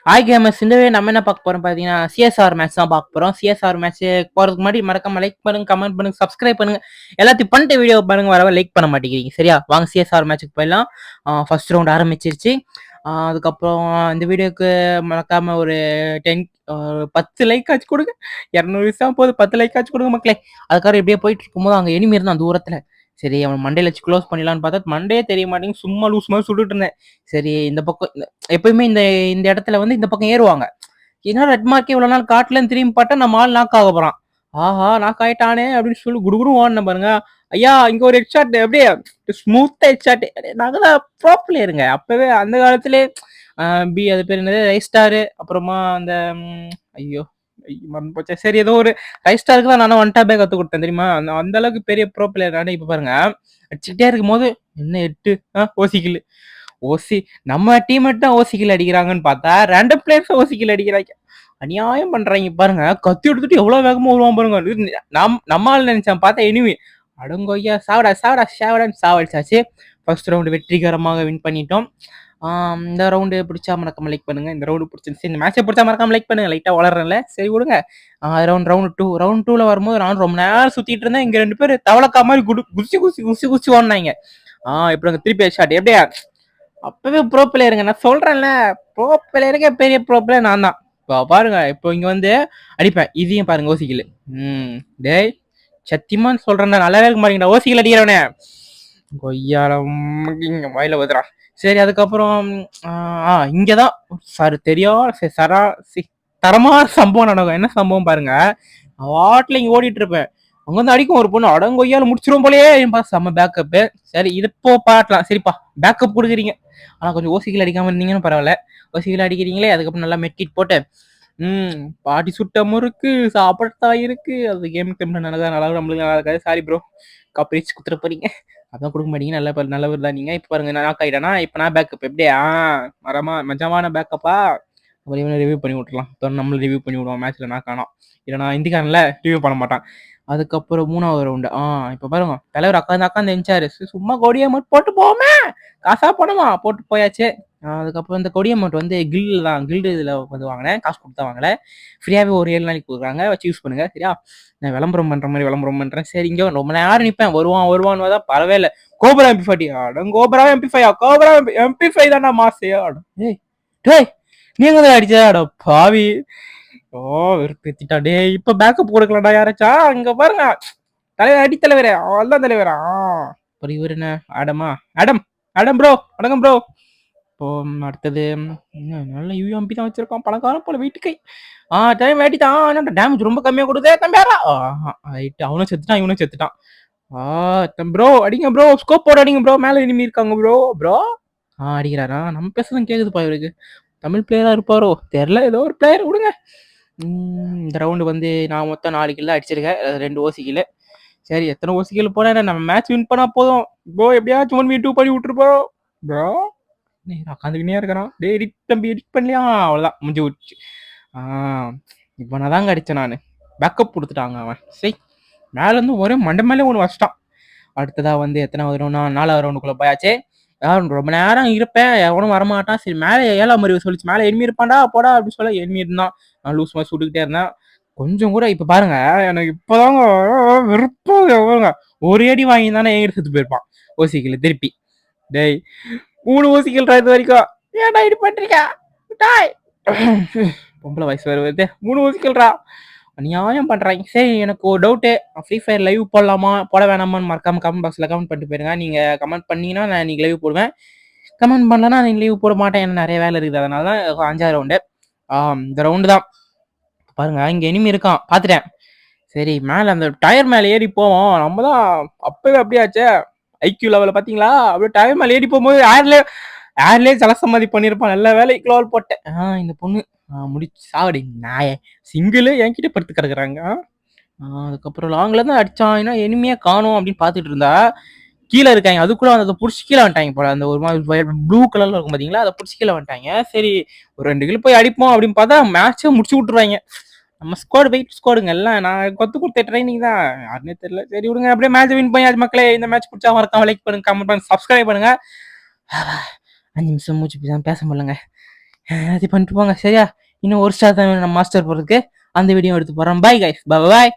Hi gamers, இந்த video நம்ம என்ன பார்க்க போறோம் பார்த்தீங்கன்னா சிஎஸ்ஆர் மேட்ச் தான் பார்க்க போறோம். சிஎஸ்ஆர் மேட்ச் போறதுக்கு முன்னாடி மறக்காம லைக் பண்ணுங்க, கமெண்ட் பண்ணுங்க, சப்ஸ்கிரைப் பண்ணுங்க. எல்லாத்தையும் பண்ணிட்டு வீடியோ பாருங்க, வரவ லைக் பண்ண மாட்டேங்கிறீங்க. சரியா, வாங்க சிஎஸ்ஆர் மேட்ச்சுக்கு போயிடலாம். ஃபர்ஸ்ட் ரவுண்ட் ஆரம்பிச்சிருச்சு. அதுக்கப்புறம் இந்த வீடியோக்கு மறக்காம ஒரு 10 10 லைக் ஆச்சு கொடுங்க. 200 விஷயம் போது, 10 லைக் ஆச்சு கொடுங்க மக்களே. அதுக்காக இப்படியே போயிட்டு இருக்கும்போது அங்கே எனிமி இருந்தான் தூரத்துல. சரி, அவன் மண்டையில வச்சு க்ளோஸ் பண்ணிடலான்னு பார்த்தா மண்டையே தெரிய மாட்டேங்குது. சும்மா லூஸ் மாதிரி சுட்டுட்டு இருந்தேன். சரி, இந்த பக்கம் எப்பயுமே இந்த இந்த இடத்துல வந்து இந்த பக்கம் ஏறுவாங்க. ஏன்னா ரெட் மார்க்கே இவ்வளவு நாள் காட்டுல திரும்பி பார்த்தா நம்ம ஆள் நாக் ஆக போறான். ஆஹா, நாக் ஆயிட்டானே அப்படின்னு சொல்லி குடுகுடு ஓடன பாருங்க. ஐயா, இங்க ஒரு ஹெட்ஷாட், அப்படியே ஸ்மூத்தா ஹெட்ஷாட். நாங்களாம் ப்ரோ பிளேயருங்க அப்பவே அந்த காலத்திலே. அது பேர் என்னது, ரைஸ் ஸ்டாரு. அப்புறமா அந்த ஐயோ மறந்து போச்சே. சரி, ஏதோ ஒரு ரைஸ் ஸ்டாருக்கு தான் நான் ஒன் டாப்பே கத்து கொடுத்தேன் தெரியுமா. அந்த அளவுக்கு பெரிய ப்ரோ பிளேயர் நானே. இப்ப பாருங்க, அடிச்சுக்கிட்டே இருக்கும் போது என்ன 8 ஓசிக்கில். ஓசி நம்ம டீம்மேட் தான் ஓசிக்கில் அடிக்கிறாங்கன்னு பார்த்தா ரேண்டம் பிளேயர்ஸ் ஓசிக்கில் அடிக்கிறாங்க. அநியாயம் பண்றாங்க பாருங்க. கத்தி எடுத்துட்டு எவ்வளவு வேகமா வருவான் பாருங்க. நம்மால் நினைச்சான் பார்த்தா எனிமி. அடங்கொய்யா, சாவடா சாவடா சாவடான்னு சாவடிச்சாச்சு. ஃபர்ஸ்ட் ரவுண்டு வெற்றிகரமாக வின் பண்ணிட்டோம். இந்த ரவுண்டு பிடிச்சா மறக்காம லைக் பண்ணுங்க. இந்த ரவுண்டு பிடிச்சிருந்துச்சு, இந்த மேட்சை பிடிச்சா மறக்காம லைக் பண்ணுங்க. லைட்டா வளரல, சரி விடுங்க. ரவுண்ட் டூல வரும்போது நான் ரொம்ப நேரம் சுத்திட்டு இருந்தேன். இங்க 2 பேர் தவளக்கா மாதிரி குச்சி குச்சி குச்சி குச்சி ஓடினாங்க. இப்ப திருப்பி ஷாட் எப்படியா. அப்பவே ப்ரோ பிளேயருங்க, நான் சொல்றேன்ல, ப்ரோ பிளேயருக்கே பெரிய ப்ரோ பிளேயர் நான் தான். இப்போ பாருங்க, இப்போ இங்க வந்து அடிப்பேன். இதையும் பாருங்க, ஓசிக்கல். டேய் சத்தியமான்னு சொல்றேன், நல்லாவே இருக்க மாட்டேங்கடா ஓசிக்கல் அடிக்கிறவனே. கொய்யாலம் வாயில வருதுடா. சரி, அதுக்கப்புறம் இங்கதான் சார் தெரியாது தரமான சம்பவம் நடக்கும். என்ன சம்பவம் பாருங்க, வாட்டில் இங்க ஓடிட்டு இருப்பேன். அங்க வந்து அடிக்கும் ஒரு பொண்ணு. அடங்கொய்யால முடிச்சிரும் போலயே செம்ம பேக்கப்பு. சரி, இது இப்போ பாட்டலாம். சரிப்பா, பேக்கப் கொடுக்குறீங்க, ஆனா கொஞ்சம் ஓசிக்கல் அடிக்காம இருந்தீங்கன்னு பரவாயில்ல. ஓசிக்கல் அடிக்கிறீங்களே, அதுக்கப்புறம் நல்லா மெட்கிட் போட்டு பாட்டி சுட்ட முறுக்கு சாப்பிட்டா இருக்கு. அது கேம் டைம்ல நல்லா நம்மளுக்கு நல்லா இருக்காது. சாரி ப்ரோ, காப்பரேஜ் குத்துற போறீங்க. அதான் கொடுக்க மாட்டீங்க. நல்லவர் தான் நீங்க. இப்ப பாருங்க, நான் நாக் ஆயிட்டேனா. இப்ப நான் பேக்கப் எப்படியா மஜமான பேக்கப்பா. ரிவ்யூ பண்ணி விட்டுலாம். இப்போ நம்மள ரிவ்யூ பண்ணி விடுவோம் மேட்ச்ல நாக் ஆனா. இல்லைனா இந்திக்காரன்ல ரிவ்யூ பண்ண மாட்டான். அதுக்கப்புறம் 3வது ரவுண்டு. இப்ப பாருங்க, தலைவர் அக்காந்து எஞ்சாரு. சும்மா கொடியை மட்டும் போட்டு போவோமே, காசா பணமா போட்டு போயாச்சு. அதுக்கப்புறம் இந்த கொடி அமௌண்ட் வந்து கில்டு இதில் வந்து வாங்கினேன். காசு கொடுத்தா வாங்கல, ஃப்ரீயாகவே ஒரு 7 நாளைக்கு கொடுக்குறாங்க, வச்சு யூஸ் பண்ணுங்க. சரியா, நான் விளம்பரம் பண்ணுற மாதிரி விளம்பரம் பண்ணுறேன். சரி, இங்கே ரொம்ப நேரம் நிற்பேன். வருவான்னு தான் பரவே இல்லை. கோபரா MP5 ஆடும். கோபரா MP5 கோபரா MP5 தானே மாசே ஆடும். டேய் நீங்க தான் அடிச்சாட பாவி. வெறுப்பேத்திட்டா. டே இப்ப பேக்கப் கொடுக்கலடா யாராச்சா. அங்க பாருங்க, தலைவர் அடி தலைவரே, அவள்தான் தலைவரா. அப்புறம் இவரு என்ன, ஆடம் ஆடம் ப்ரோ, வணக்கம் ப்ரோ. இப்போ அடுத்தது நல்ல யூஎம்பி தான் வச்சிருக்கோம், பணக்காரம் போல வீட்டுக்கு. டைம் வேட்டிதான். டேமேஜ் ரொம்ப கம்மியா கொடுத்தே தம்பியாரா. அவனும் செத்துட்டான், இவனும் செத்துட்டான். ப்ரோ அடிங்க ப்ரோ, ஸ்கோப் போட அடிங்க ப்ரோ, மேல இனிமே இருக்காங்க ப்ரோ. அடிக்கிறாரா. நம்ம பேசுறதும் கேக்குதுப்பா இவருக்கு. தமிழ் பிளேயரா இருப்பாரோ தெரியல, ஏதோ ஒரு பிளேயர் விடுங்க. இந்த ரவுண்டு வந்து நான் மொத்தம் 4 கில்ல அடிச்சிருக்கேன், 2 ஓசிக்கில். சரி, எத்தனை ஓசிக்கில் போனா நம்ம மேட்ச் வின் பண்ணா போதும் ப்ரோ. எப்படியாச்சும் 1v2 பண்ணி விட்டுருப்போம் ப்ரோ. உட்காந்துக்கினே இருக்கிறான். டே எடிட் தம்பி, எடிட் பண்ணலையா, அவ்வளோதான் முடிஞ்சு விட்டுச்சு. இப்போ நான் தாங்க அடித்தேன். நான் பேக்கப் கொடுத்துட்டாங்க அவன். சரி, மேலேருந்து ஒரே மண்டை மேலே ஒன்று வச்சிட்டான். அடுத்ததாக வந்து எத்தனாவது ரவுண்டா, 4வது ரவுண்டுக்குள்ளே போயாச்சு. ரொம்ப நேரம் இருப்பேன், எவனும் வரமாட்டான். சரி, மேலே 7ஆம் அறிவு சொல்லிச்சு, மேலே எனிமி இருப்பான்டா போடா அப்படின்னு சொல்ல எனிமி இருந்தான். நான் லூஸ் மாதிரி சுட்டுக்கிட்டே இருந்தேன். கொஞ்சம் கூட இப்போ பாருங்க, எனக்கு இப்போதாங்க வெறுப்பாங்க. ஒரு அடி வாங்கி தானே எங்கிட்ட செத்து போயிருப்பான் ஓசிக்கல் திருப்பி. டேய் 3 ஓசிக்கல் இது வரைக்கும், ஏன்டா இப்படி பண்றீங்க டாய். பொம்பளை வயசு வருது, 3 ஓசிக்கல்ரா, அநியாயம் பண்றாங்க. சரி, எனக்கு ஒரு டவுட்டு, ஃப்ரீ ஃபயர் லைவ் போடலாமா போட வேணாமான்னு மறக்காம கமெண்ட் பாக்ஸில் கமெண்ட் பண்ணிட்டு போயிருங்க. நீங்கள் கமெண்ட் பண்ணீங்கன்னா நான் இன்னைக்கு லைவ் போடுவேன். கமெண்ட் பண்ணலன்னா நீங்கள் லைவ் போட மாட்டேன், எனக்கு நிறைய வேலை இருக்குது. அதனால தான் 5வது ரவுண்டு. இந்த ரவுண்டு தான் பாருங்க, இங்கே எனிமி இருக்கான் பார்த்துட்டேன். சரி, மேலே அந்த டயர் மேலே ஏறி போவோம். நம்ம தான் அப்பவே அப்படியாச்சே ஐக்யூ லெவலில் பார்த்தீங்களா. அப்படியே டயர் மேலே ஏறி போகும்போது ஏர்லேயே ஜலசமாதி பண்ணியிருப்பான். நல்ல வேலை க்ளோல் போட்டேன். இந்த பொண்ணு முடிச்சு சாவடி நாய. சிங்கிள் என்கிட்ட படுத்து கிடக்குறாங்க. அதுக்கப்புறம் லாங்கில் தான் அடித்தான். ஏன்னா எனிமையாக காணும் அப்படின்னு பார்த்துட்டு இருந்தா கீழே இருக்காங்க. அதுக்குள்ள அதை பிடிச்சி கீழே வந்துட்டாங்க போல. அந்த ஒரு மாதிரி ப்ளூ கலரில் இருக்கும் பார்த்தீங்களா, அதை பிடிச்சி கீழே வந்துட்டாங்க. சரி, ஒரு 2 கிலோ போய் அடிப்போம் அப்படின்னு பார்த்தா மேட்சை முடிச்சு விட்டுருவாங்க. நம்ம ஸ்குவாடு வெயிட் ஸ்குவாடுங்க எல்லாம். நான் கொத்து கொடுத்த ட்ரைனிங் தான், யாருன்னே தெரியல. சரி விடுங்க, அப்படியே மேட்ச் வின் பண்ணி மக்களே. இந்த மேட்ச் பிடிச்சா மறக்காம லைக் பண்ணுங்க, கமெண்ட் பண்ணுங்க, சப்ஸ்கிரைப் பண்ணுங்க. 5 நிமிஷம் மூச்சு பேச முடியலங்க. எல்லாத்தையும் பண்ணிட்டு போங்க சரியா. இன்னும் ஒரு ஸ்டார் தான் வேணும் நம்ம மாஸ்டர் போறதுக்கு. அந்த வீடியோ எடுத்து போறோம். பாய் கைஸ், பாய்.